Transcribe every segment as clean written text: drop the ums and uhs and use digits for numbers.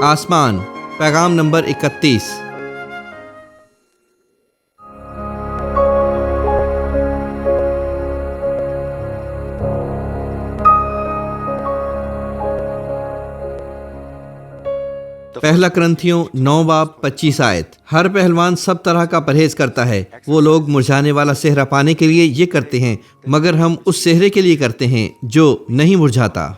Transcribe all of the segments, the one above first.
آسمان، پیغام نمبر 31۔ پہلا کرنتھیوں 9 باب 25 آیت۔ ہر پہلوان سب طرح کا پرہیز کرتا ہے۔ وہ لوگ مرجھانے والا صحرا پانے کے لیے یہ کرتے ہیں، مگر ہم اس صحرے کے لیے کرتے ہیں جو نہیں مرجھاتا۔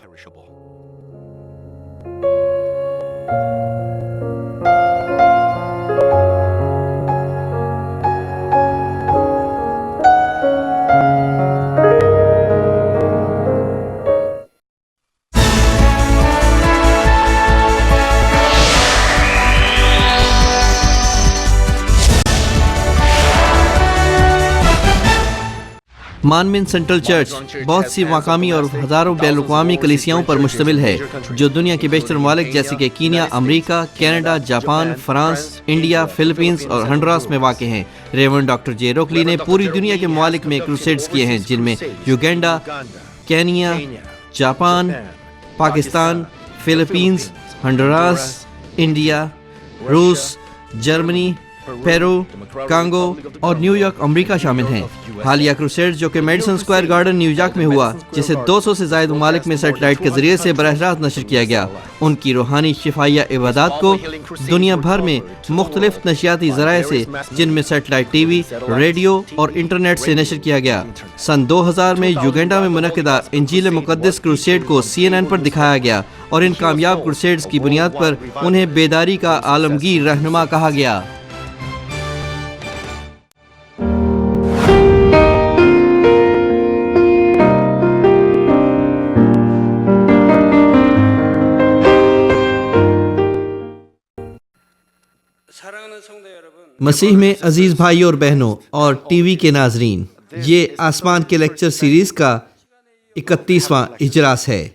مانمن سینٹرل چرچ بہت سی مقامی اور ہزاروں بین الاقوامی کلیسیاؤں پر مشتمل ہے جو دنیا کے بیشتر ممالک جیسے کہ کینیا، امریکہ، کینیڈا، جاپان، فرانس، انڈیا، فلپینز اور ہنڈوراس میں واقع ہیں۔ ریورنڈ ڈاکٹر جے روکلی نے پوری دنیا کے ممالک میں کروسیڈز کیے ہیں، جن میں Uganda, Kenya, Japan, Pakistan, Philippines, Honduras, India, روس، جرمنی، پیرو، کانگو اور نیو یارک امریکہ شامل ہیں۔ حالیہ کروسیڈ جو کہ Madison Square Garden New York میں ہوا، جسے 200 سے زائد ممالک میں سیٹلائٹ کے ذریعے سے براہ راست نشر کیا گیا، ان کی روحانی شفائیہ عبادات کو دنیا بھر میں مختلف نشریاتی ذرائع سے، جن میں سیٹلائٹ ٹی وی، ریڈیو اور انٹرنیٹ سے نشر کیا گیا۔ سن 2000 میں یوگینڈا میں منعقدہ انجیل مقدس کروسیڈ کو CNN پر دکھایا گیا اور ان کامیاب کروسیڈز کی بنیاد پر انہیں بیداری کا عالمگیر رہنما کہا گیا۔ مسیح میں عزیز بھائی اور بہنوں اور ٹی وی کے ناظرین، یہ آسمان کے لیکچر سیریز کا 31واں اجلاس ہے۔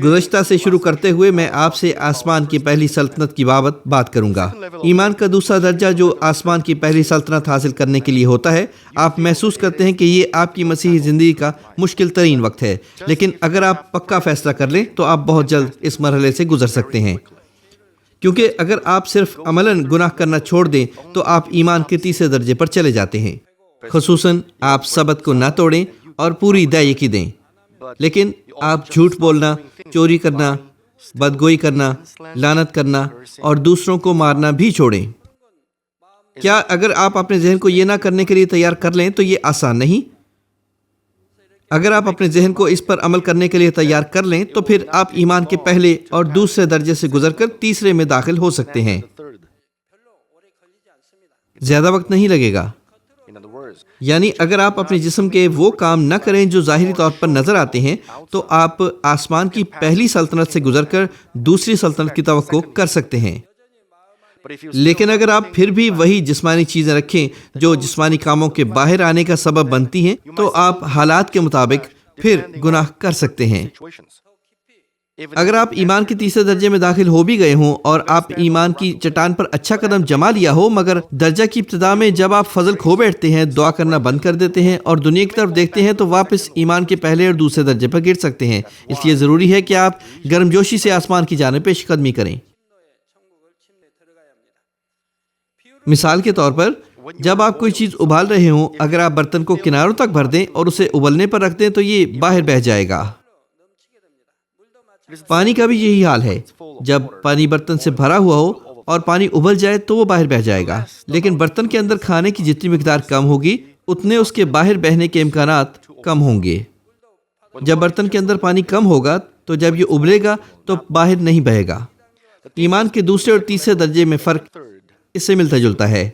گزشتہ سے شروع کرتے ہوئے میں آپ سے آسمان کی پہلی سلطنت کی بابت بات کروں گا۔ ایمان کا دوسرا درجہ جو آسمان کی پہلی سلطنت حاصل کرنے کے لیے ہوتا ہے، آپ محسوس کرتے ہیں کہ یہ آپ کی مسیحی زندگی کا مشکل ترین وقت ہے، لیکن اگر آپ پکا فیصلہ کر لیں تو آپ بہت جلد اس مرحلے سے گزر سکتے ہیں، کیونکہ اگر آپ صرف عملاً گناہ کرنا چھوڑ دیں تو آپ ایمان کے تیسرے درجے پر چلے جاتے ہیں۔ خصوصاً آپ سبت کو نہ توڑیں اور پوری ادائیگی دیں، لیکن آپ جھوٹ بولنا، چوری کرنا، بدگوئی کرنا، لعنت کرنا اور دوسروں کو مارنا بھی چھوڑیں۔ کیا اگر آپ اپنے ذہن کو یہ نہ کرنے کے لیے تیار کر لیں تو یہ آسان نہیں؟ اگر آپ اپنے ذہن کو اس پر عمل کرنے کے لیے تیار کر لیں تو پھر آپ ایمان کے پہلے اور دوسرے درجے سے گزر کر تیسرے میں داخل ہو سکتے ہیں۔ زیادہ وقت نہیں لگے گا۔ یعنی اگر آپ اپنے جسم کے وہ کام نہ کریں جو ظاہری طور پر نظر آتے ہیں تو آپ آسمان کی پہلی سلطنت سے گزر کر دوسری سلطنت کی توقع کر سکتے ہیں۔ لیکن اگر آپ پھر بھی وہی جسمانی چیزیں رکھیں جو جسمانی کاموں کے باہر آنے کا سبب بنتی ہیں تو آپ حالات کے مطابق پھر گناہ کر سکتے ہیں۔ اگر آپ ایمان کے تیسرے درجے میں داخل ہو بھی گئے ہوں اور آپ ایمان کی چٹان پر اچھا قدم جما لیا ہو، مگر درجہ کی ابتدا میں جب آپ فضل کھو بیٹھتے ہیں، دعا کرنا بند کر دیتے ہیں اور دنیا کی طرف دیکھتے ہیں تو واپس ایمان کے پہلے اور دوسرے درجے پر گر سکتے ہیں۔ اس لیے ضروری ہے کہ آپ گرم جوشی سے آسمان کی جانب پیش قدمی کریں۔ مثال کے طور پر جب آپ کوئی چیز ابال رہے ہوں، اگر آپ برتن کو کناروں تک بھر دیں اور اسے ابلنے پر رکھ دیں تو یہ باہر بہہ جائے گا۔ پانی کا بھی یہی حال ہے، جب پانی برتن سے بھرا ہوا ہو اور پانی ابل جائے تو وہ باہر بہہ جائے گا، لیکن برتن کے اندر کھانے کی جتنی مقدار کم ہوگی اتنے اس کے باہر بہنے کے امکانات کم ہوں گے۔ جب برتن کے اندر پانی کم ہوگا تو جب یہ ابلے گا تو باہر نہیں بہے گا۔ ایمان کے دوسرے اور تیسرے درجے میں فرق اس سے ملتا جلتا ہے۔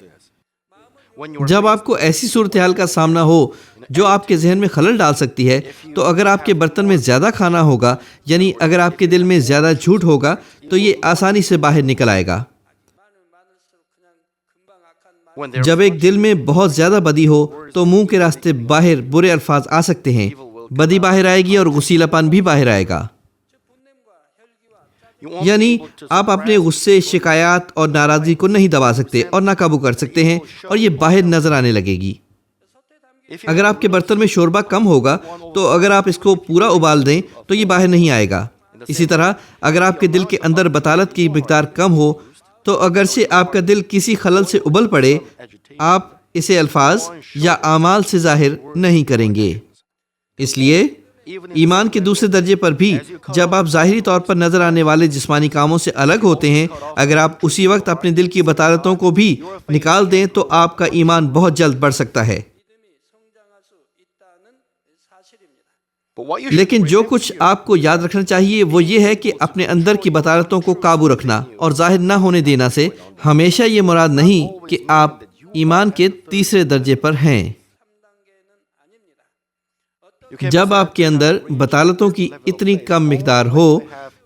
جب آپ کو ایسی صورتحال کا سامنا ہو جو آپ کے ذہن میں خلل ڈال سکتی ہے، تو اگر آپ کے برتن میں زیادہ کھانا ہوگا، یعنی اگر آپ کے دل میں زیادہ جھوٹ ہوگا تو یہ آسانی سے باہر نکل آئے گا۔ جب ایک دل میں بہت زیادہ بدی ہو تو منہ کے راستے باہر برے الفاظ آ سکتے ہیں، بدی باہر آئے گی اور غصیلا پن بھی باہر آئے گا۔ یعنی آپ اپنے غصے، شکایات اور ناراضگی کو نہیں دبا سکتے اور نہ قابو کر سکتے ہیں اور یہ باہر نظر آنے لگے گی۔ اگر آپ کے برتن میں شوربہ کم ہوگا تو اگر آپ اس کو پورا ابال دیں تو یہ باہر نہیں آئے گا۔ اسی طرح اگر آپ کے دل کے اندر بطالت کی مقدار کم ہو تو اگرچہ آپ کا دل کسی خلل سے ابل پڑے، آپ اسے الفاظ یا اعمال سے ظاہر نہیں کریں گے۔ اس لیے ایمان کے دوسرے درجے پر بھی جب آپ ظاہری طور پر نظر آنے والے جسمانی کاموں سے الگ ہوتے ہیں، اگر آپ اسی وقت اپنے دل کی بطالتوں کو بھی نکال دیں تو آپ کا ایمان بہت جلد بڑھ سکتا ہے۔ لیکن جو کچھ آپ کو یاد رکھنا چاہیے وہ یہ ہے کہ اپنے اندر کی بطالتوں کو قابو رکھنا اور ظاہر نہ ہونے دینا سے ہمیشہ یہ مراد نہیں کہ آپ ایمان کے تیسرے درجے پر ہیں۔ جب آپ کے اندر بطالتوں کی اتنی کم مقدار ہو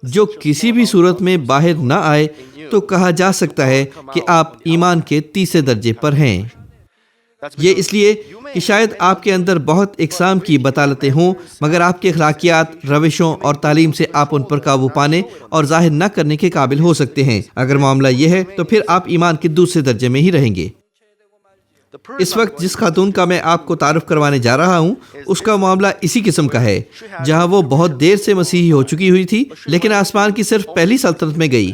جو کسی بھی صورت میں باہر نہ آئے تو کہا جا سکتا ہے کہ آپ ایمان کے تیسرے درجے پر ہیں۔ یہ اس لیے کہ شاید آپ کے اندر بہت اقسام کی بطالتیں ہوں، مگر آپ کے اخلاقیات، روشوں اور تعلیم سے آپ ان پر قابو پانے اور ظاہر نہ کرنے کے قابل ہو سکتے ہیں۔ اگر معاملہ یہ ہے تو پھر آپ ایمان کے دوسرے درجے میں ہی رہیں گے۔ اس وقت جس خاتون کا میں آپ کو تعارف کروانے جا رہا ہوں اس کا معاملہ اسی قسم کا ہے، جہاں وہ بہت دیر سے مسیحی ہو چکی ہوئی تھی لیکن آسمان کی صرف پہلی سلطنت میں گئی۔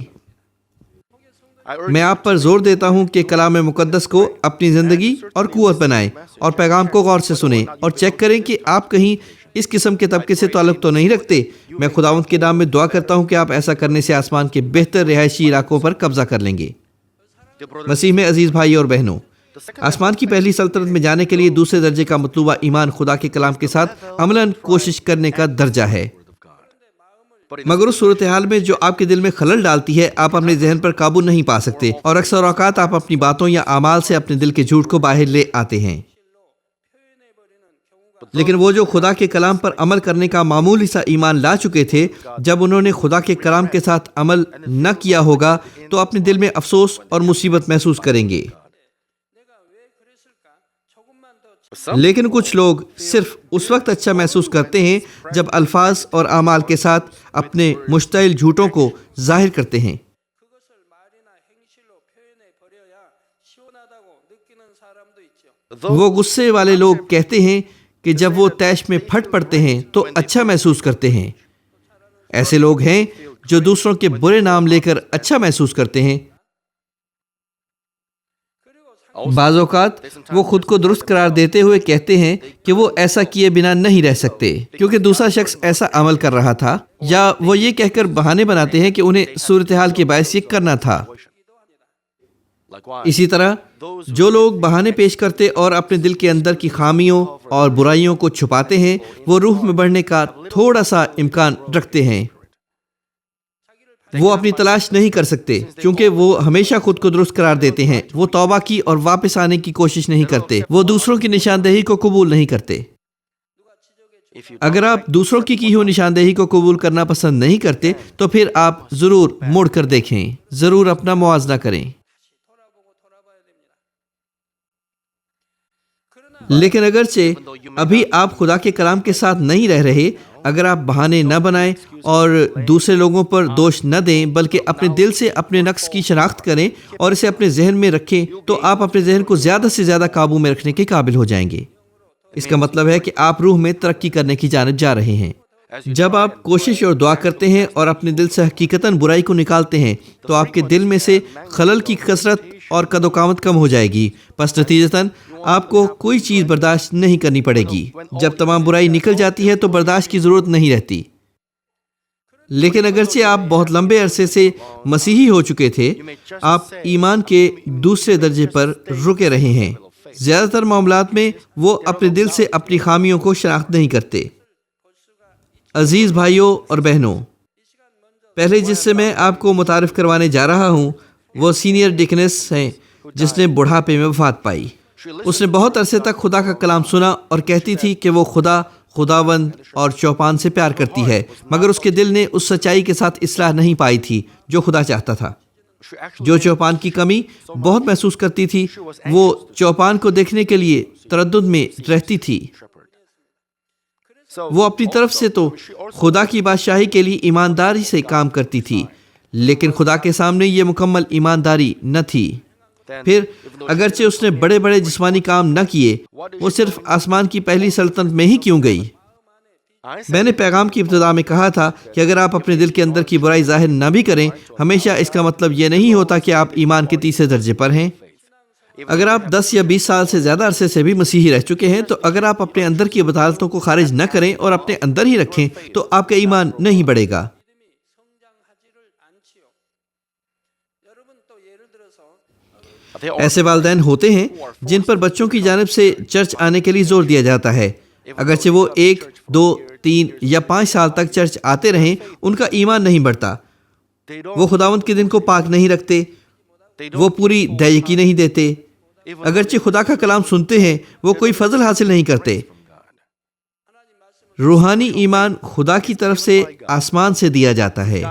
میں آپ پر زور دیتا ہوں کہ کلام مقدس کو اپنی زندگی اور قوت بنائیں اور پیغام کو غور سے سنیں اور چیک کریں کہ آپ کہیں اس قسم کے طبقے سے تعلق تو نہیں رکھتے۔ میں خداوند کے نام میں دعا کرتا ہوں کہ آپ ایسا کرنے سے آسمان کے بہتر رہائشی علاقوں پر قبضہ کر لیں گے۔ مسیح میں عزیز بھائی اور بہنوں، آسمان کی پہلی سلطنت میں جانے کے لیے دوسرے درجے کا مطلوبہ ایمان خدا کے کلام کے ساتھ عملاً کوشش کرنے کا درجہ ہے۔ مگر اس صورتحال میں جو آپ کے دل میں خلل ڈالتی ہے، آپ اپنے ذہن پر قابو نہیں پا سکتے اور اکثر اوقات آپ اپنی باتوں یا اعمال سے اپنے دل کے جھوٹ کو باہر لے آتے ہیں۔ لیکن وہ جو خدا کے کلام پر عمل کرنے کا معمولی سا ایمان لا چکے تھے، جب انہوں نے خدا کے کلام کے ساتھ عمل نہ کیا ہوگا تو اپنے دل میں افسوس اور مصیبت محسوس کریں گے۔ لیکن کچھ لوگ صرف اس وقت اچھا محسوس کرتے ہیں جب الفاظ اور اعمال کے ساتھ اپنے مشتعل جھوٹوں کو ظاہر کرتے ہیں۔ وہ غصے والے لوگ کہتے ہیں کہ جب وہ طیش میں پھٹ پڑتے ہیں تو اچھا محسوس کرتے ہیں۔ ایسے لوگ ہیں جو دوسروں کے برے نام لے کر اچھا محسوس کرتے ہیں۔ بعض اوقات وہ خود کو درست قرار دیتے ہوئے کہتے ہیں کہ وہ ایسا کیے بنا نہیں رہ سکتے کیونکہ دوسرا شخص ایسا عمل کر رہا تھا، یا وہ یہ کہہ کر بہانے بناتے ہیں کہ انہیں صورتحال کے باعث یہ کرنا تھا۔ اسی طرح جو لوگ بہانے پیش کرتے اور اپنے دل کے اندر کی خامیوں اور برائیوں کو چھپاتے ہیں، وہ روح میں بڑھنے کا تھوڑا سا امکان رکھتے ہیں۔ وہ اپنی تلاش نہیں کر سکتے کیونکہ وہ ہمیشہ خود کو درست قرار دیتے ہیں۔ وہ توبہ کی اور واپس آنے کی کوشش نہیں کرتے۔ وہ دوسروں کی نشاندہی کو قبول نہیں کرتے۔ اگر آپ دوسروں کی ہوئی نشاندہی کو قبول کرنا پسند نہیں کرتے تو پھر آپ ضرور مڑ کر دیکھیں، ضرور اپنا موازنہ کریں۔ لیکن اگرچہ ابھی آپ خدا کے کلام کے ساتھ نہیں رہ رہے، اگر آپ بہانے نہ بنائیں اور دوسرے لوگوں پر دوش نہ دیں بلکہ اپنے دل سے اپنے نقص کی شناخت کریں اور اسے اپنے ذہن میں رکھیں تو آپ اپنے ذہن کو زیادہ سے زیادہ قابو میں رکھنے کے قابل ہو جائیں گے۔ اس کا مطلب ہے کہ آپ روح میں ترقی کرنے کی جانب جا رہے ہیں۔ جب آپ کوشش اور دعا کرتے ہیں اور اپنے دل سے حقیقتاً برائی کو نکالتے ہیں تو آپ کے دل میں سے خلل کی کثرت اور قد و قامت کم ہو جائے گی، پس نتیجتاً آپ کو کوئی چیز برداشت نہیں کرنی پڑے گی۔ جب تمام برائی نکل جاتی ہے تو برداشت کی ضرورت نہیں رہتی۔ لیکن اگرچہ آپ بہت لمبے عرصے سے مسیحی ہو چکے تھے، آپ ایمان کے دوسرے درجے پر رکے رہے ہیں۔ زیادہ تر معاملات میں وہ اپنے دل سے اپنی خامیوں کو شناخت نہیں کرتے۔ عزیز بھائیوں اور بہنوں، پہلے جس سے میں آپ کو متعارف کروانے جا رہا ہوں وہ سینئر ڈیکنس ہیں جس نے بڑھاپے میں وفات پائی۔ اس نے بہت عرصے تک خدا کا کلام سنا اور کہتی تھی کہ وہ خداوند اور چوپان سے پیار کرتی ہے، مگر اس کے دل نے اس سچائی کے ساتھ اصلاح نہیں پائی تھی جو خدا چاہتا تھا۔ جو چوپان کی کمی بہت محسوس کرتی تھی، وہ چوپان کو دیکھنے کے لیے تردد میں رہتی تھی۔ وہ اپنی طرف سے تو خدا کی بادشاہی کے لیے ایمانداری سے کام کرتی تھی، لیکن خدا کے سامنے یہ مکمل ایمانداری نہ تھی۔ پھر اگرچہ اس نے بڑے بڑے جسمانی کام نہ کیے، وہ صرف آسمان کی پہلی سلطنت میں ہی کیوں گئی؟ میں نے پیغام کی ابتدا میں کہا تھا کہ اگر آپ اپنے دل کے اندر کی برائی ظاہر نہ بھی کریں، ہمیشہ اس کا مطلب یہ نہیں ہوتا کہ آپ ایمان کے تیسرے درجے پر ہیں۔ اگر آپ 10 یا 20 سال سے زیادہ عرصے سے بھی مسیحی رہ چکے ہیں، تو اگر آپ اپنے اندر کی بطالتوں کو خارج نہ کریں اور اپنے اندر ہی رکھیں تو آپ کا ایمان نہیں بڑھے گا۔ ایسے والدین ہوتے ہیں جن پر بچوں کی جانب سے چرچ آنے کے لیے زور دیا جاتا ہے، اگرچہ وہ 1، 2، 3 یا 5 سال تک چرچ آتے رہیں، ان کا ایمان نہیں بڑھتا۔ وہ خداوند کے دن کو پاک نہیں رکھتے، وہ پوری دیکی نہیں دیتے، اگرچہ خدا کا کلام سنتے ہیں، وہ کوئی فضل حاصل نہیں کرتے۔ روحانی ایمان خدا کی طرف سے آسمان سے دیا جاتا ہے،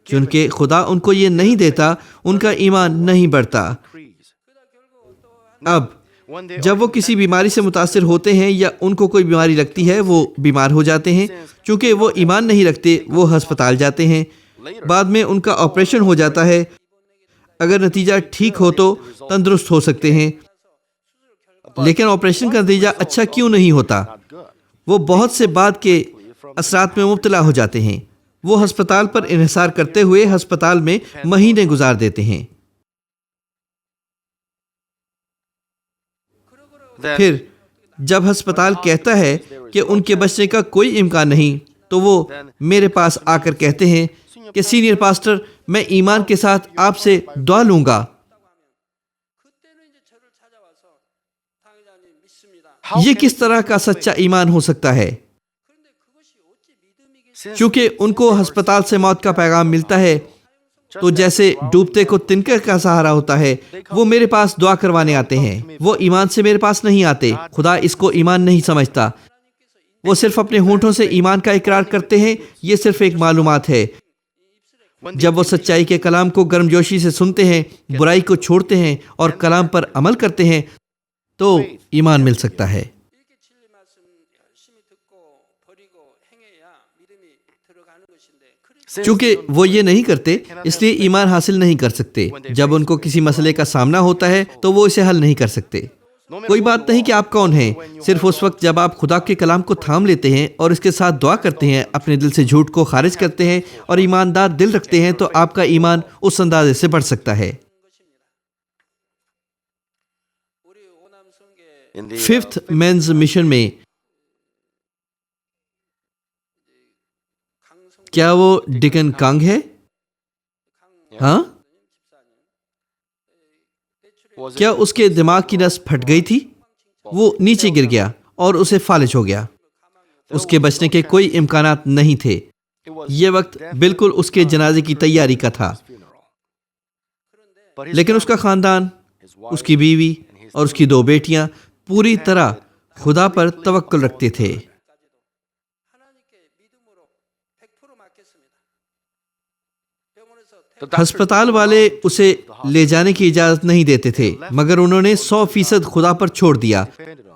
چونکہ خدا ان کو یہ نہیں دیتا، ان کا ایمان نہیں بڑھتا۔ اب جب وہ کسی بیماری سے متاثر ہوتے ہیں یا ان کو کوئی بیماری لگتی ہے، وہ بیمار ہو جاتے ہیں، چونکہ وہ ایمان نہیں رکھتے، وہ ہسپتال جاتے ہیں، بعد میں ان کا آپریشن ہو جاتا ہے، اگر نتیجہ ٹھیک ہو تو تندرست ہو سکتے ہیں، لیکن آپریشن کا نتیجہ اچھا کیوں نہیں ہوتا؟ وہ بہت سے بعد کے اثرات میں مبتلا ہو جاتے ہیں، وہ ہسپتال پر انحصار کرتے ہوئے ہسپتال میں مہینے گزار دیتے ہیں۔ پھر جب ہسپتال کہتا ہے کہ ان کے بچنے کا کوئی امکان نہیں، تو وہ میرے پاس آ کر کہتے ہیں کہ سینئر پاسٹر، میں ایمان کے ساتھ آپ سے دعا لوں گا۔ یہ کس طرح کا سچا ایمان ہو سکتا ہے؟ چونکہ ان کو ہسپتال سے موت کا پیغام ملتا ہے، تو جیسے ڈوبتے کو تنکر کا سہارا ہوتا ہے، وہ میرے پاس دعا کروانے آتے ہیں۔ وہ ایمان سے میرے پاس نہیں آتے، خدا اس کو ایمان نہیں سمجھتا۔ وہ صرف اپنے ہونٹوں سے ایمان کا اقرار کرتے ہیں، یہ صرف ایک معلومات ہے۔ جب وہ سچائی کے کلام کو گرمجوشی سے سنتے ہیں، برائی کو چھوڑتے ہیں اور کلام پر عمل کرتے ہیں، تو ایمان مل سکتا ہے۔ چونکہ وہ یہ نہیں کرتے، اس لیے ایمان حاصل نہیں کر سکتے۔ جب ان کو کسی مسئلے کا سامنا ہوتا ہے تو وہ اسے حل نہیں کر سکتے۔ کوئی بات نہیں کہ آپ کون ہیں، صرف اس وقت جب آپ خدا کے کلام کو تھام لیتے ہیں اور اس کے ساتھ دعا کرتے ہیں، اپنے دل سے جھوٹ کو خارج کرتے ہیں اور ایماندار دل رکھتے ہیں، تو آپ کا ایمان اس اندازے سے بڑھ سکتا ہے۔ 5th مینز مشن میں کیا وہ ڈکن کانگ ہے؟ ہاں؟ کیا اس کے دماغ کی نس پھٹ گئی تھی؟ وہ نیچے گر گیا اور اسے فالج ہو گیا۔ اس کے بچنے کے کوئی امکانات نہیں تھے۔ یہ وقت بالکل اس کے جنازے کی تیاری کا تھا، لیکن اس کا خاندان، اس کی بیوی اور اس کی 2 بیٹیاں پوری طرح خدا پر توکل رکھتے تھے۔ ہسپتال والے اسے لے جانے کی اجازت نہیں دیتے تھے، مگر انہوں نے 100% خدا پر چھوڑ دیا۔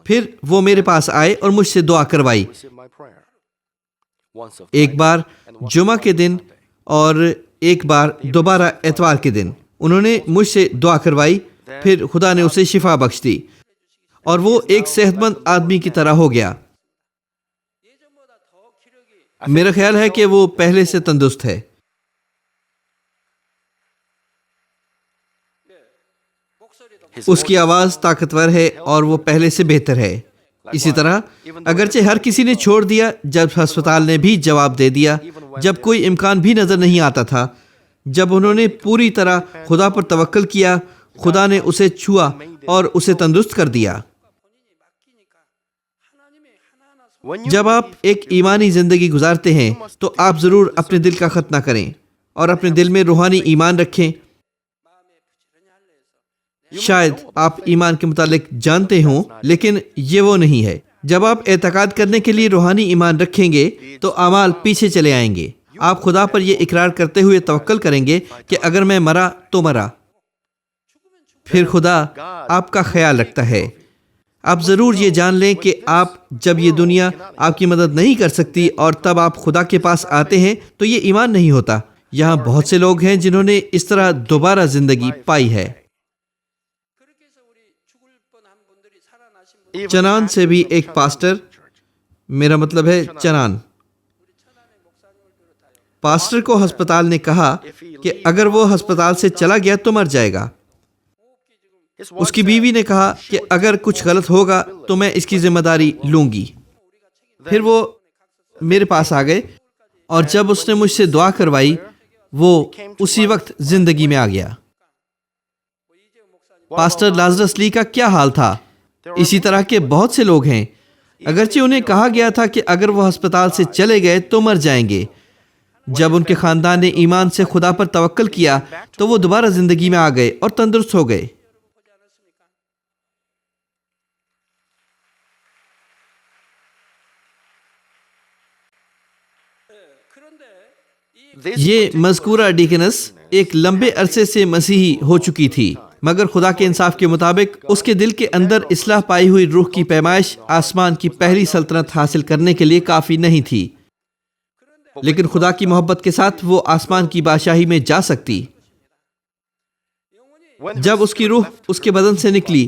پھر وہ میرے پاس آئے اور مجھ سے دعا کروائی، ایک بار جمعہ کے دن اور ایک بار دوبارہ اتوار کے دن۔ انہوں نے مجھ سے دعا کروائی، پھر خدا نے اسے شفا بخش دی اور وہ ایک صحت مند آدمی کی طرح ہو گیا۔ میرا خیال ہے کہ وہ پہلے سے تندرست ہے۔ اس کی آواز طاقتور ہے اور وہ پہلے سے بہتر ہے۔ اسی طرح اگرچہ ہر کسی نے چھوڑ دیا، جب ہسپتال نے بھی جواب دے دیا، جب کوئی امکان بھی نظر نہیں آتا تھا، جب انہوں نے پوری طرح خدا پر توکل کیا، خدا نے اسے چھوا اور اسے تندرست کر دیا۔ جب آپ ایک ایمانی زندگی گزارتے ہیں تو آپ ضرور اپنے دل کا خط نہ کریں اور اپنے دل میں روحانی ایمان رکھیں۔ شاید آپ ایمان کے متعلق جانتے ہوں، لیکن یہ وہ نہیں ہے۔ جب آپ اعتقاد کرنے کے لیے روحانی ایمان رکھیں گے تو اعمال پیچھے چلے آئیں گے۔ آپ خدا پر یہ اقرار کرتے ہوئے توکل کریں گے کہ اگر میں مرا تو مرا، پھر خدا آپ کا خیال رکھتا ہے۔ آپ ضرور یہ جان لیں کہ آپ جب یہ دنیا آپ کی مدد نہیں کر سکتی اور تب آپ خدا کے پاس آتے ہیں تو یہ ایمان نہیں ہوتا۔ یہاں بہت سے لوگ ہیں جنہوں نے اس طرح دوبارہ زندگی پائی ہے۔ چنان سے بھی ایک پاسٹر، میرا مطلب ہے چنان، پاسٹر کو ہسپتال نے کہا کہ اگر وہ ہسپتال سے چلا گیا تو مر جائے گا. اس کی بیوی نے کہا کہ اگر کچھ غلط ہوگا تو میں اس کی ذمہ داری لوں گی. پھر وہ میرے پاس آ گئے اور جب اس نے مجھ سے دعا کروائی وہ اسی وقت زندگی میں آ گیا. پاسٹر لازرس لی کا کیا حال تھا؟ اسی طرح کے بہت سے لوگ ہیں. اگرچہ انہیں کہا گیا تھا کہ اگر وہ ہسپتال سے چلے گئے تو مر جائیں گے، جب ان کے خاندان نے ایمان سے خدا پر توکل کیا تو وہ دوبارہ زندگی میں آ گئے اور تندرست ہو گئے. یہ مذکورہ ڈیکنس ایک لمبے عرصے سے مسیحی ہو چکی تھی، مگر خدا کے انصاف کے مطابق اس کے دل کے اندر اصلاح پائی ہوئی روح کی پیمائش آسمان کی پہلی سلطنت حاصل کرنے کے لیے کافی نہیں تھی. لیکن خدا کی محبت کے ساتھ وہ آسمان کی بادشاہی میں جا سکتی. جب اس کی روح اس کے بدن سے نکلی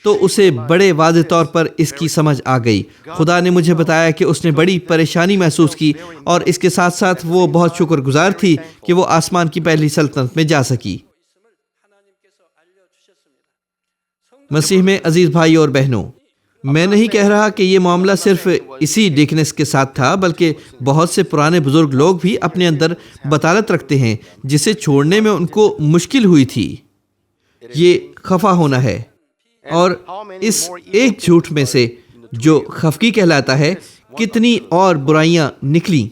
تو اسے بڑے واضح طور پر اس کی سمجھ آ گئی. خدا نے مجھے بتایا کہ اس نے بڑی پریشانی محسوس کی اور اس کے ساتھ ساتھ وہ بہت شکر گزار تھی کہ وہ آسمان کی پہلی سلطنت میں جا سکی. مسیح میں عزیز بھائی اور بہنوں، میں نہیں کہہ رہا کہ یہ معاملہ صرف اسی ڈیکنس کے ساتھ تھا، بلکہ بہت سے پرانے بزرگ لوگ بھی اپنے اندر بطالت رکھتے ہیں جسے چھوڑنے میں ان کو مشکل ہوئی تھی. یہ خفا ہونا ہے، اور اس ایک جھوٹ میں سے جو خفگی کہلاتا ہے کتنی اور برائیاں نکلیں.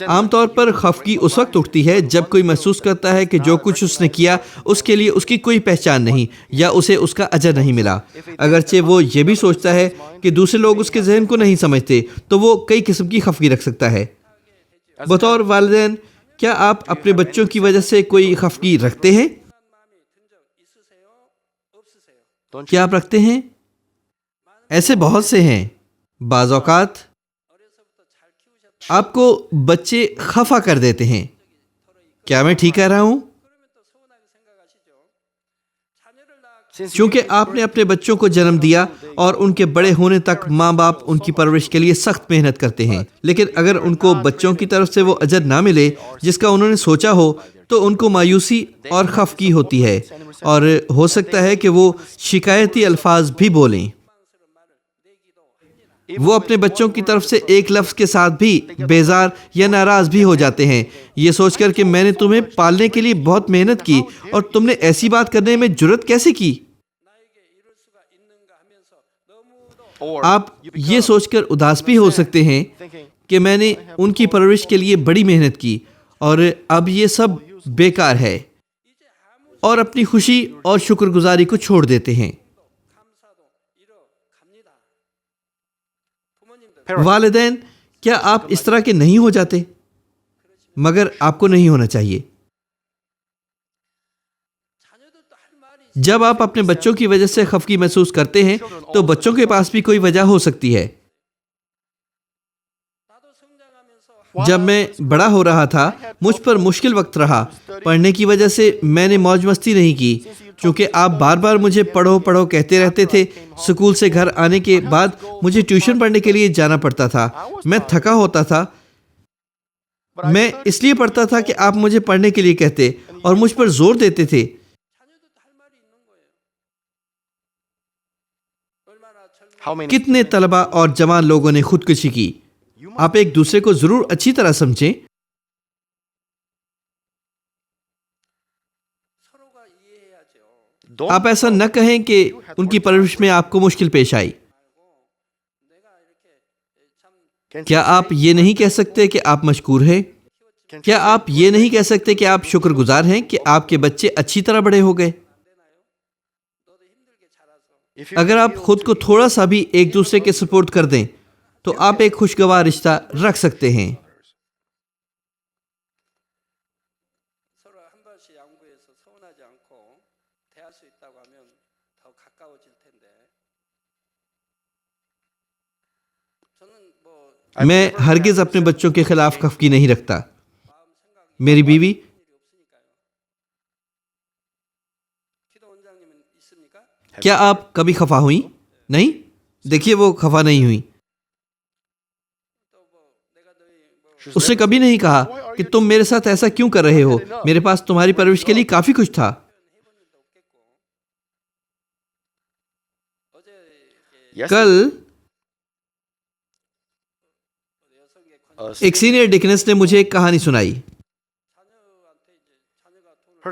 عام طور پر خفگی اس وقت اٹھتی ہے جب کوئی محسوس کرتا ہے کہ جو کچھ اس نے کیا اس کے لیے اس کی کوئی پہچان نہیں یا اسے اس کا اجر نہیں ملا. اگرچہ وہ یہ بھی سوچتا ہے کہ دوسرے لوگ اس کے ذہن کو نہیں سمجھتے تو وہ کئی قسم کی خفگی رکھ سکتا ہے. بطور والدین، کیا آپ اپنے بچوں کی وجہ سے کوئی خفگی رکھتے ہیں؟ کیا آپ رکھتے ہیں؟ ایسے بہت سے ہیں. بعض اوقات آپ کو بچے خفا کر دیتے ہیں. کیا میں ٹھیک کہہ رہا ہوں؟ چونکہ آپ نے اپنے بچوں کو جنم دیا اور ان کے بڑے ہونے تک ماں باپ ان کی پرورش کے لیے سخت محنت کرتے ہیں، لیکن اگر ان کو بچوں کی طرف سے وہ اجر نہ ملے جس کا انہوں نے سوچا ہو تو ان کو مایوسی اور خفگی ہوتی ہے، اور ہو سکتا ہے کہ وہ شکایتی الفاظ بھی بولیں. وہ اپنے بچوں کی طرف سے ایک لفظ کے ساتھ بھی بیزار یا ناراض بھی ہو جاتے ہیں، یہ سوچ کر کہ میں نے تمہیں پالنے کے لیے بہت محنت کی اور تم نے ایسی بات کرنے میں جرت کیسے کی؟ آپ یہ سوچ کر اداس بھی ہو سکتے ہیں کہ میں نے ان کی پرورش کے لیے بڑی محنت کی اور اب یہ سب بیکار ہے، اور اپنی خوشی اور شکر گزاری کو چھوڑ دیتے ہیں. والدین، کیا آپ اس طرح کے نہیں ہو جاتے؟ مگر آپ کو نہیں ہونا چاہیے. جب آپ اپنے بچوں کی وجہ سے خفگی محسوس کرتے ہیں تو بچوں کے پاس بھی کوئی وجہ ہو سکتی ہے. جب میں بڑا ہو رہا تھا مجھ پر مشکل وقت رہا. پڑھنے کی وجہ سے میں نے موج مستی نہیں کی، چونکہ آپ بار بار مجھے پڑھو پڑھو کہتے رہتے تھے. اسکول سے گھر آنے کے بعد مجھے ٹیوشن پڑھنے کے لیے جانا پڑتا تھا. میں تھکا ہوتا تھا. میں اس لیے پڑھتا تھا کہ آپ مجھے پڑھنے کے لیے کہتے اور مجھ پر زور دیتے تھے. کتنے طلبہ اور جوان لوگوں نے خودکشی کی. آپ ایک دوسرے کو ضرور اچھی طرح سمجھیں. آپ ایسا نہ کہیں کہ ان کی پرورش میں آپ کو مشکل پیش آئی. کیا آپ یہ نہیں کہہ سکتے کہ آپ مشکور ہیں؟ کیا آپ یہ نہیں کہہ سکتے کہ آپ شکر گزار ہیں کہ آپ کے بچے اچھی طرح بڑے ہو گئے؟ اگر آپ خود کو تھوڑا سا بھی ایک دوسرے کے سپورٹ کر دیں تو آپ ایک خوشگوار رشتہ رکھ سکتے ہیں. میں ہرگز اپنے بچوں کے خلاف خفگی نہیں رکھتا. میری بیوی، کیا آپ کبھی خفا ہوئیں؟ نہیں؟ دیکھیے وہ خفا نہیں ہوئی. اس نے کبھی نہیں کہا کہ تم میرے ساتھ ایسا کیوں کر رہے ہو، میرے پاس تمہاری پرورش کے لیے کافی کچھ تھا۔ کل ایک سینئر ڈیکنس نے مجھے ایک کہانی سنائی۔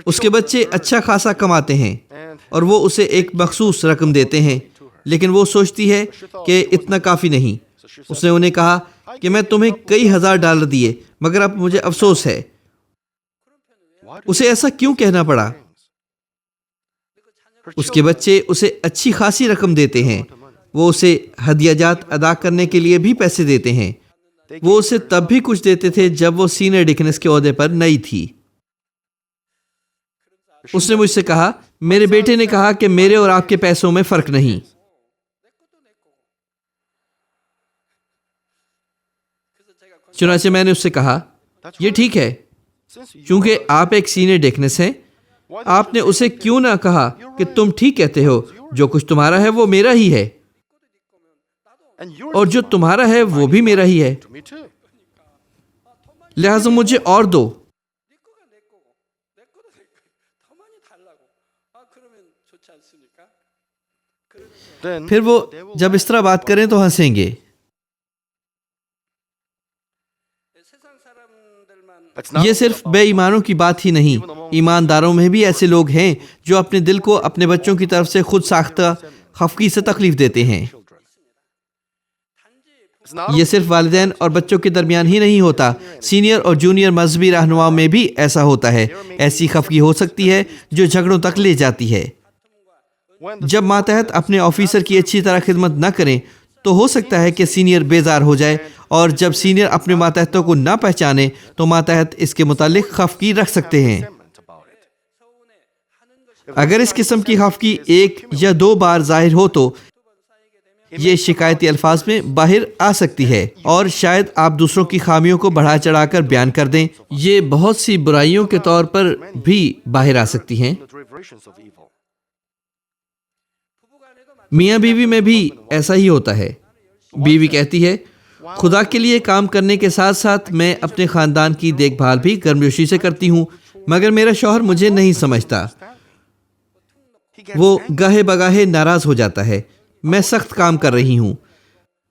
اس کے بچے اچھا خاصا کماتے ہیں اور وہ اسے ایک مخصوص رقم دیتے ہیں، لیکن وہ سوچتی ہے کہ اتنا کافی نہیں۔ اس نے انہیں کہا کہ میں تمہیں کئی ہزار ڈالر دیے مگر اب مجھے افسوس ہے۔ اسے ایسا کیوں کہنا پڑا؟ اس کے بچے اسے اچھی خاصی رقم دیتے ہیں، وہ اسے ہدیہ جات ادا کرنے کے لیے بھی پیسے دیتے ہیں۔ وہ اسے تب بھی کچھ دیتے تھے جب وہ سینئر ڈیکنس کے عہدے پر نئی تھی۔ اس نے مجھ سے کہا، میرے بیٹے نے کہا کہ میرے اور آپ کے پیسوں میں فرق نہیں۔ چنانچہ میں نے اس سے کہا، یہ ٹھیک ہے، چونکہ آپ ایک سینئر ڈیکنس ہیں، آپ نے اسے کیوں نہ کہا کہ تم ٹھیک کہتے ہو، جو کچھ تمہارا ہے وہ میرا ہی ہے، اور جو تمہارا ہے وہ بھی میرا ہی ہے، لہذا مجھے اور دو۔ پھر وہ جب اس طرح بات کریں تو ہنسیں گے۔ یہ صرف بے ایمانوں کی بات ہی نہیں، ایمانداروں میں بھی ایسے لوگ ہیں جو اپنے دل کو اپنے بچوں کی طرف سے خود ساختہ خفگی سے تکلیف دیتے ہیں۔ یہ صرف والدین اور بچوں کے درمیان ہی نہیں ہوتا، سینئر اور جونیئر مذہبی رہنماؤں میں بھی ایسا ہوتا ہے۔ ایسی خفگی ہو سکتی ہے جو جھگڑوں تک لے جاتی ہے۔ جب ماتحت اپنے آفیسر کی اچھی طرح خدمت نہ کریں تو ہو سکتا ہے کہ سینئر بیزار ہو جائے، اور جب سینئر اپنے ماتحتوں کو نہ پہچانے تو ماتحت اس کے متعلق خفگی رکھ سکتے ہیں۔ اگر اس قسم کی خفگی ایک یا دو بار ظاہر ہو تو یہ شکایتی الفاظ میں باہر آ سکتی ہے، اور شاید آپ دوسروں کی خامیوں کو بڑھا چڑھا کر بیان کر دیں۔ یہ بہت سی برائیوں کے طور پر بھی باہر آ سکتی ہیں۔ میاں بیوی میں بھی ایسا ہی ہوتا ہے۔ بیوی کہتی ہے، خدا کے لیے کام کرنے کے ساتھ ساتھ میں اپنے خاندان کی دیکھ بھال بھی گرمجوشی سے کرتی ہوں، مگر میرا شوہر مجھے نہیں سمجھتا۔ وہ گاہے بگاہے ناراض ہو جاتا ہے۔ میں سخت کام کر رہی ہوں،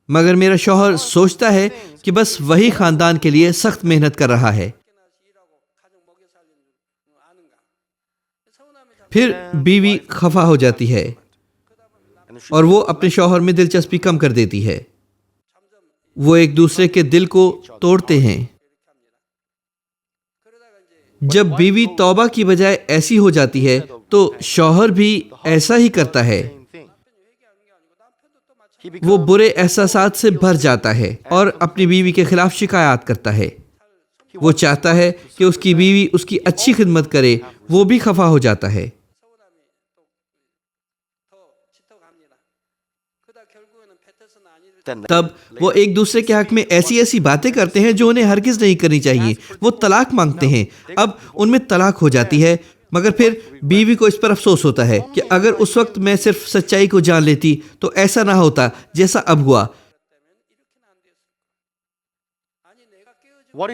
مگر میرا شوہر سوچتا ہے کہ بس وہی خاندان کے لیے سخت محنت کر رہا ہے۔ پھر بیوی خفا ہو جاتی ہے اور وہ اپنے شوہر میں دلچسپی کم کر دیتی ہے۔ وہ ایک دوسرے کے دل کو توڑتے ہیں۔ جب بیوی توبہ کی بجائے ایسی ہو جاتی ہے تو شوہر بھی ایسا ہی کرتا ہے۔ وہ برے احساسات سے بھر جاتا ہے اور اپنی بیوی کے خلاف شکایات کرتا ہے۔ وہ چاہتا ہے کہ اس کی بیوی اس کی اچھی خدمت کرے، وہ بھی خفا ہو جاتا ہے۔ تب وہ ایک دوسرے کے حق میں ایسی ایسی باتیں کرتے ہیں جو انہیں ہرگز نہیں کرنی چاہیے۔ وہ طلاق مانگتے ہیں۔ اب ان میں طلاق ہو جاتی ہے، مگر پھر بیوی کو اس پر افسوس ہوتا ہے کہ اگر اس وقت میں صرف سچائی کو جان لیتی تو ایسا نہ ہوتا جیسا اب ہوا۔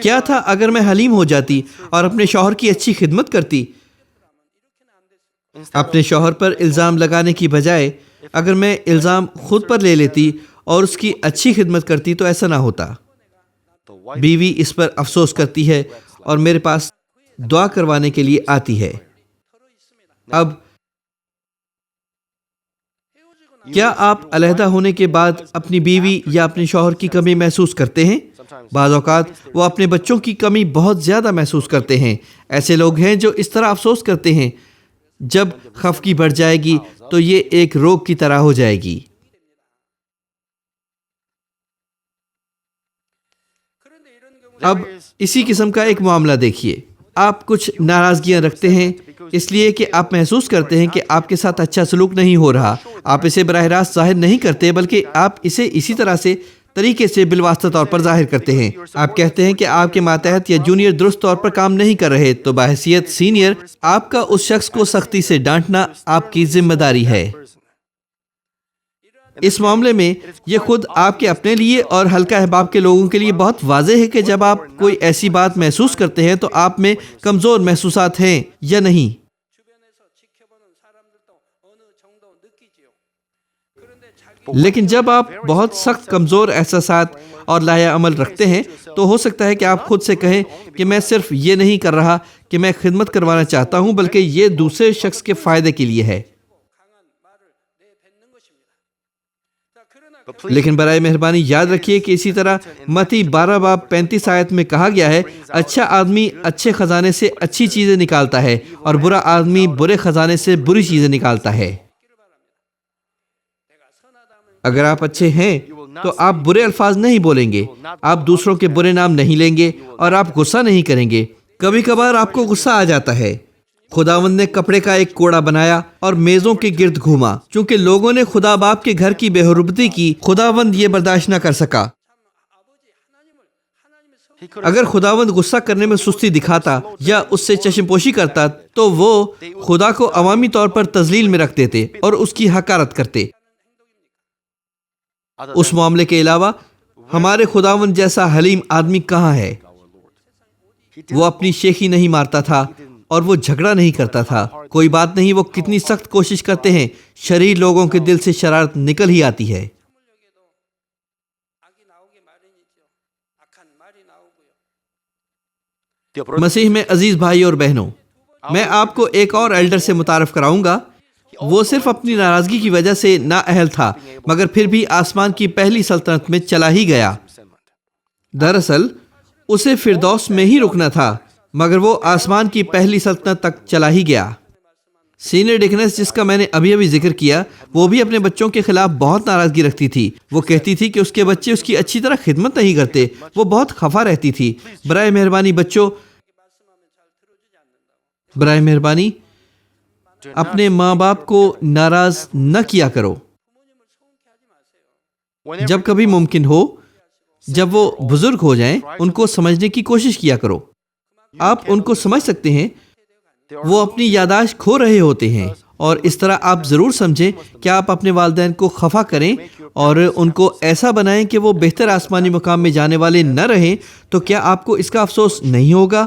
کیا تھا اگر میں حلیم ہو جاتی اور اپنے شوہر کی اچھی خدمت کرتی؟ اپنے شوہر پر الزام لگانے کی بجائے اگر میں الزام خود پر لے لیتی اور اس کی اچھی خدمت کرتی تو ایسا نہ ہوتا۔ بیوی اس پر افسوس کرتی ہے اور میرے پاس دعا کروانے کے لیے آتی ہے۔ اب کیا آپ علیحدہ ہونے کے بعد اپنی بیوی یا اپنے شوہر کی کمی محسوس کرتے ہیں؟ بعض اوقات وہ اپنے بچوں کی کمی بہت زیادہ محسوس کرتے ہیں۔ ایسے لوگ ہیں جو اس طرح افسوس کرتے ہیں۔ جب خفگی بڑھ جائے گی تو یہ ایک روگ کی طرح ہو جائے گی۔ اب اسی قسم کا ایک معاملہ دیکھیے۔ آپ کچھ ناراضگیاں رکھتے ہیں اس لیے کہ آپ محسوس کرتے ہیں کہ آپ کے ساتھ اچھا سلوک نہیں ہو رہا۔ آپ اسے براہ راست ظاہر نہیں کرتے بلکہ آپ اسے اسی طرح سے طریقے سے بالواسطہ طور پر ظاہر کرتے ہیں۔ آپ کہتے ہیں کہ آپ کے ماتحت یا جونیئر درست طور پر کام نہیں کر رہے، تو بحیثیت سینئر آپ کا اس شخص کو سختی سے ڈانٹنا آپ کی ذمہ داری ہے۔ اس معاملے میں یہ خود آپ کے اپنے لیے اور حلقہ احباب کے لوگوں کے لیے بہت واضح ہے کہ جب آپ کوئی ایسی بات محسوس کرتے ہیں تو آپ میں کمزور محسوسات ہیں یا نہیں. لیکن جب آپ بہت سخت کمزور احساسات اور لایا عمل رکھتے ہیں تو ہو سکتا ہے کہ آپ خود سے کہیں کہ میں صرف یہ نہیں کر رہا کہ میں خدمت کروانا چاہتا ہوں بلکہ یہ دوسرے شخص کے فائدے کے لیے ہے. لیکن برائے مہربانی یاد رکھیے کہ اسی طرح متی 12 باب 35 آیت میں کہا گیا ہے اچھا آدمی اچھے خزانے سے اچھی چیزیں نکالتا ہے اور برا آدمی برے خزانے سے بری چیزیں نکالتا ہے. اگر آپ اچھے ہیں تو آپ برے الفاظ نہیں بولیں گے, آپ دوسروں کے برے نام نہیں لیں گے اور آپ غصہ نہیں کریں گے. کبھی کبھار آپ کو غصہ آ جاتا ہے. خداوند نے کپڑے کا ایک کوڑا بنایا اور میزوں کے گرد گھوما. چونکہ لوگوں نے خدا باپ کے گھر کی بے حرمتی کی, خداوند یہ برداشت نہ کر سکا. اگر خداوند غصہ کرنے میں سستی دکھاتا یا اس سے چشم پوشی کرتا تو وہ خدا کو عوامی طور پر تذلیل میں رکھ دیتے اور اس کی حقارت کرتے. اس معاملے کے علاوہ ہمارے خداوند جیسا حلیم آدمی کہاں ہے؟ وہ اپنی شیخی نہیں مارتا تھا اور وہ جھگڑا نہیں کرتا تھا. کوئی بات نہیں, وہ کتنی سخت کوشش کرتے ہیں, شریر لوگوں کے دل سے شرارت نکل ہی آتی ہے. مسیح میں عزیز بھائی اور بہنوں, میں آپ کو ایک اور ایلڈر سے متعارف کراؤں گا. وہ صرف اپنی ناراضگی کی وجہ سے نااہل تھا مگر پھر بھی آسمان کی پہلی سلطنت میں چلا ہی گیا. دراصل اسے فردوس میں ہی رکنا تھا مگر وہ آسمان کی پہلی سلطنت تک چلا ہی گیا. سینئر ڈیکنس جس کا میں نے ابھی ذکر کیا, وہ بھی اپنے بچوں کے خلاف بہت ناراضگی رکھتی تھی. وہ کہتی تھی کہ اس کے بچے اس کی اچھی طرح خدمت نہیں کرتے. وہ بہت خفا رہتی تھی. برائے مہربانی بچوں, برائے مہربانی اپنے ماں باپ کو ناراض نہ کیا کرو. جب کبھی ممکن ہو, جب وہ بزرگ ہو جائیں, ان کو سمجھنے کی کوشش کیا کرو. آپ ان کو سمجھ سکتے ہیں, وہ اپنی یادداشت کھو رہے ہوتے ہیں, اور اس طرح آپ ضرور سمجھیں کہ آپ اپنے والدین کو خفا کریں اور ان کو ایسا بنائیں کہ وہ بہتر آسمانی مقام میں جانے والے نہ رہیں, تو کیا آپ کو اس کا افسوس نہیں ہوگا؟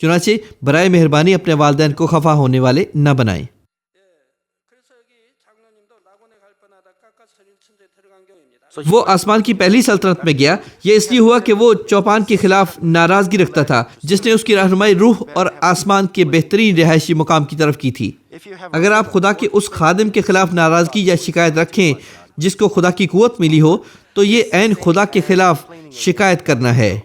چنانچہ برائے مہربانی اپنے والدین کو خفا ہونے والے نہ بنائیں. وہ آسمان کی پہلی سلطنت میں گیا. یہ اس لیے ہوا کہ وہ چوپان کے خلاف ناراضگی رکھتا تھا جس نے اس کی رہنمائی روح اور آسمان کے بہترین رہائشی مقام کی طرف کی تھی. اگر آپ خدا کے اس خادم کے خلاف ناراضگی یا شکایت رکھیں جس کو خدا کی قوت ملی ہو, تو یہ عین خدا کے خلاف شکایت کرنا ہے.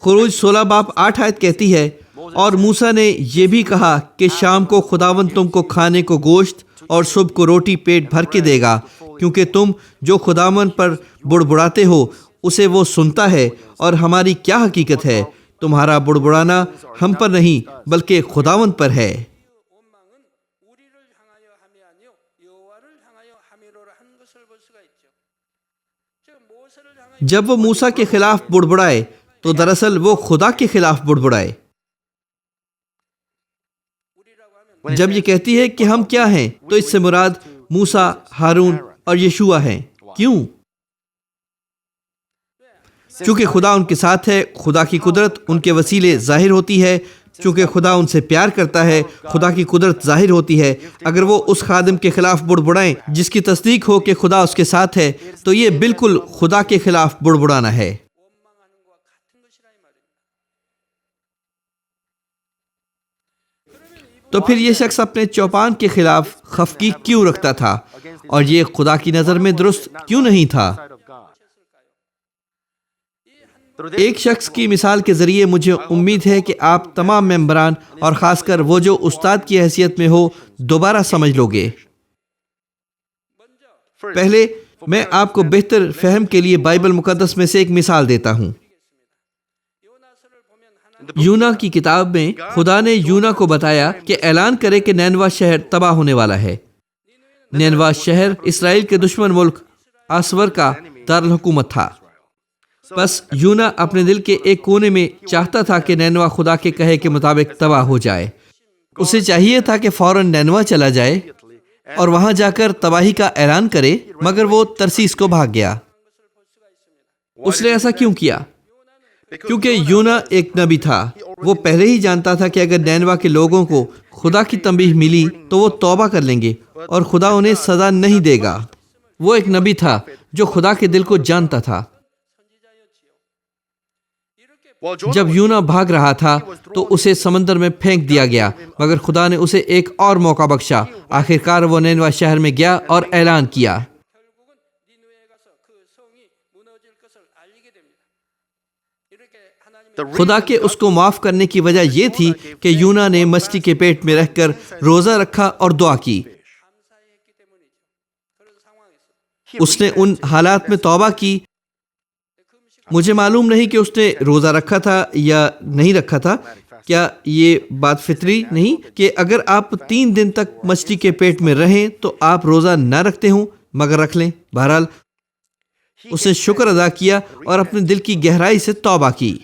خروج 16 باب 8 آیت کہتی ہے, اور موسیٰ نے یہ بھی کہا کہ شام کو خداوند تم کو کھانے کو گوشت اور صبح کو روٹی پیٹ بھر کے دے گا, کیونکہ تم جو خداوند پر بڑبڑاتے ہو اسے وہ سنتا ہے. اور ہماری کیا حقیقت ہے, تمہارا بڑبڑانا ہم پر نہیں بلکہ خداوند پر ہے. جب وہ موسیٰ کے خلاف بڑبڑائے تو دراصل وہ خدا کے خلاف بڑبڑائے. جب یہ کہتی ہے کہ ہم کیا ہیں, تو اس سے مراد موسیٰ, ہارون اور یشوع ہیں. کیوں؟ چونکہ خدا ان کے ساتھ ہے. خدا کی قدرت ان کے وسیلے ظاہر ہوتی ہے. چونکہ خدا ان سے پیار کرتا ہے, خدا کی قدرت ظاہر ہوتی ہے. اگر وہ اس خادم کے خلاف بڑبڑائیں جس کی تصدیق ہو کہ خدا اس کے ساتھ ہے, تو یہ بالکل خدا کے خلاف بڑبڑانا ہے. تو پھر یہ شخص اپنے چوپان کے خلاف خفگی کیوں رکھتا تھا, اور یہ خدا کی نظر میں درست کیوں نہیں تھا؟ ایک شخص کی مثال کے ذریعے مجھے امید ہے کہ آپ تمام ممبران اور خاص کر وہ جو استاد کی حیثیت میں ہو دوبارہ سمجھ لو گے. پہلے میں آپ کو بہتر فہم کے لیے بائبل مقدس میں سے ایک مثال دیتا ہوں. یونا کی کتاب میں خدا نے یونا کو بتایا کہ اعلان کرے کہ نینوا شہر تباہ ہونے والا ہے. نینوا شہر اسرائیل کے دشمن ملک آسور کا دارالحکومت تھا. بس یونا اپنے دل کے ایک کونے میں چاہتا تھا کہ نینوا خدا کے کہے کے مطابق تباہ ہو جائے. اسے چاہیے تھا کہ فوراً نینوا چلا جائے اور وہاں جا کر تباہی کا اعلان کرے، مگر وہ ترسیس کو بھاگ گیا۔ اس نے ایسا کیوں کیا؟ کیونکہ یونا ایک نبی تھا۔ وہ پہلے ہی جانتا تھا کہ اگر نینوا کے لوگوں کو خدا کی تنبیہ ملی تو وہ توبہ کر لیں گے اور خدا انہیں سزا نہیں دے گا۔ وہ ایک نبی تھا جو خدا کے دل کو جانتا تھا۔ جب یونا بھاگ رہا تھا تو اسے سمندر میں پھینک دیا گیا، مگر خدا نے اسے ایک اور موقع بخشا۔ آخرکار وہ نینوا شہر میں گیا اور اعلان کیا۔ خدا کے اس کو معاف کرنے کی وجہ یہ تھی کہ یونا نے مچھلی کے پیٹ میں رہ کر روزہ رکھا اور دعا کی۔ اس نے ان حالات میں توبہ کی۔ مجھے معلوم نہیں کہ اس نے روزہ رکھا تھا یا نہیں رکھا تھا۔ کیا یہ بات فطری نہیں کہ اگر آپ 3 دن تک مچھلی کے پیٹ میں رہیں تو آپ روزہ نہ رکھتے ہوں مگر رکھ لیں؟ بہرحال اس نے شکر ادا کیا اور اپنے دل کی گہرائی سے توبہ کی۔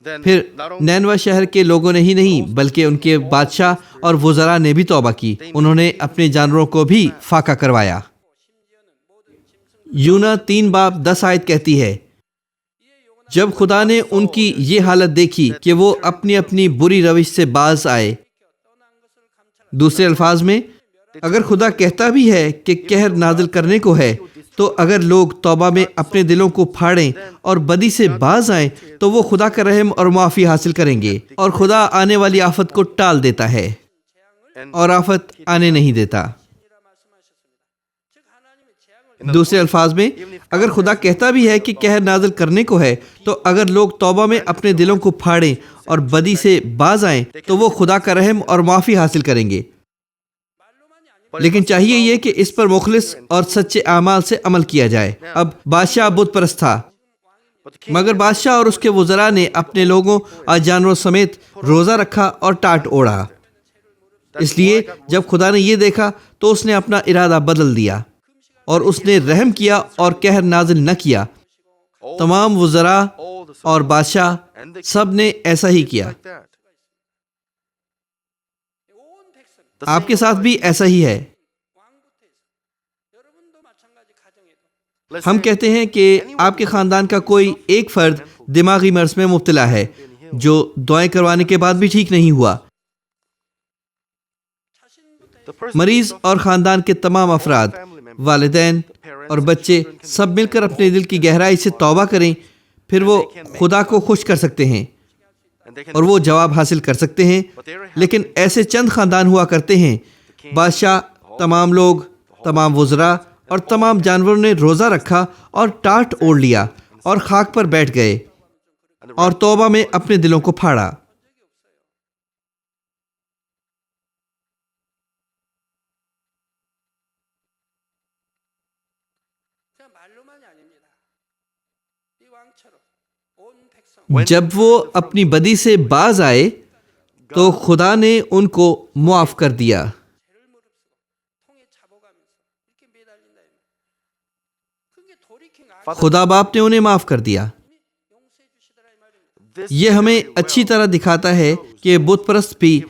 پھر نینوا شہر کے لوگوں نے ہی نہیں بلکہ ان کے بادشاہ اور وزراء نے بھی توبہ کی۔ انہوں نے اپنے جانوروں کو بھی فاقہ کروایا۔ یونا 3 باب 10 آیت کہتی ہے، جب خدا نے ان کی یہ حالت دیکھی کہ وہ اپنی اپنی بری روش سے باز آئے۔ دوسرے الفاظ میں، اگر خدا کہتا بھی ہے کہ قہر نازل کرنے کو ہے، تو اگر لوگ توبہ میں اپنے دلوں کو پھاڑیں اور بدی سے باز آئیں تو وہ خدا کا رحم اور معافی حاصل کریں گے، اور خدا آنے والی آفت کو ٹال دیتا ہے اور آفت آنے نہیں دیتا۔ دوسرے الفاظ میں، اگر خدا کہتا بھی ہے کہ قہر نازل کرنے کو ہے، تو اگر لوگ توبہ میں اپنے دلوں کو پھاڑیں اور بدی سے باز آئیں تو وہ خدا کا رحم اور معافی حاصل کریں گے۔ لیکن چاہیے یہ کہ اس پر مخلص اور سچے اعمال سے عمل کیا جائے۔ اب بادشاہ بت پرست تھا، مگر بادشاہ اور اس کے وزراء نے اپنے لوگوں اور جانوروں سمیت روزہ رکھا اور ٹاٹ اوڑھا۔ اس لیے جب خدا نے یہ دیکھا تو اس نے اپنا ارادہ بدل دیا اور اس نے رحم کیا اور قہر نازل نہ کیا۔ تمام وزراء اور بادشاہ سب نے ایسا ہی کیا۔ آپ کے ساتھ بھی ایسا ہی ہے۔ ہم کہتے ہیں کہ آپ کے خاندان کا کوئی ایک فرد دماغی مرض میں مبتلا ہے جو دعائیں کروانے کے بعد بھی ٹھیک نہیں ہوا۔ مریض اور خاندان کے تمام افراد، والدین اور بچے سب مل کر اپنے دل کی گہرائی سے توبہ کریں، پھر وہ خدا کو خوش کر سکتے ہیں اور وہ جواب حاصل کر سکتے ہیں۔ لیکن ایسے چند خاندان ہوا کرتے ہیں، بادشاہ، تمام لوگ، تمام وزراء اور تمام جانوروں نے روزہ رکھا اور ٹاٹ اوڑھ لیا اور خاک پر بیٹھ گئے اور توبہ میں اپنے دلوں کو پھاڑا۔ جب وہ اپنی بدی سے باز آئے تو خدا نے ان کو معاف کر دیا۔ خدا باپ نے انہیں معاف کر دیا۔ یہ ہمیں اچھی طرح دکھاتا ہے کہ بت پرست بھی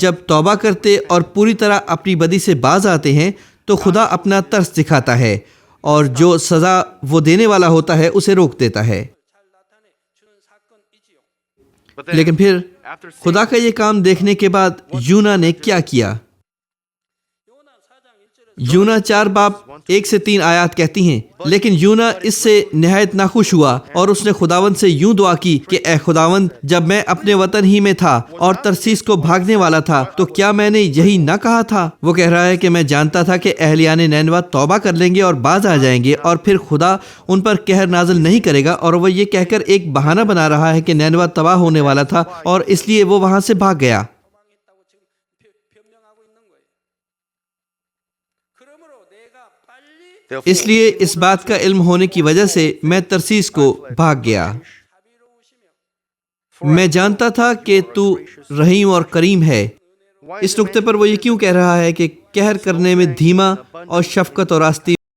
جب توبہ کرتے اور پوری طرح اپنی بدی سے باز آتے ہیں تو خدا اپنا ترس دکھاتا ہے اور جو سزا وہ دینے والا ہوتا ہے اسے روک دیتا ہے۔ لیکن پھر خدا کا یہ کام دیکھنے کے بعد یونا نے کیا کیا؟ یونا 4 باب 1 سے 3 آیات کہتی ہیں، لیکن یونا اس سے نہایت ناخوش ہوا اور اس نے خداوند سے یوں دعا کی کہ اے خداوند، جب میں اپنے وطن ہی میں تھا اور ترسیس کو بھاگنے والا تھا تو کیا میں نے یہی نہ کہا تھا؟ وہ کہہ رہا ہے کہ میں جانتا تھا کہ اہلیان نینوا توبہ کر لیں گے اور باز آ جائیں گے اور پھر خدا ان پر قہر نازل نہیں کرے گا، اور وہ یہ کہہ کر ایک بہانہ بنا رہا ہے کہ نینوا تباہ ہونے والا تھا اور اس لیے وہ وہاں سے بھاگ گیا۔ اس لیے اس بات کا علم ہونے کی وجہ سے میں ترسیس کو بھاگ گیا۔ میں جانتا تھا کہ تو رحیم اور کریم ہے۔ اس نقطے پر وہ یہ کیوں کہہ رہا ہے کہ قہر کرنے میں دھیما اور شفقت اور راستی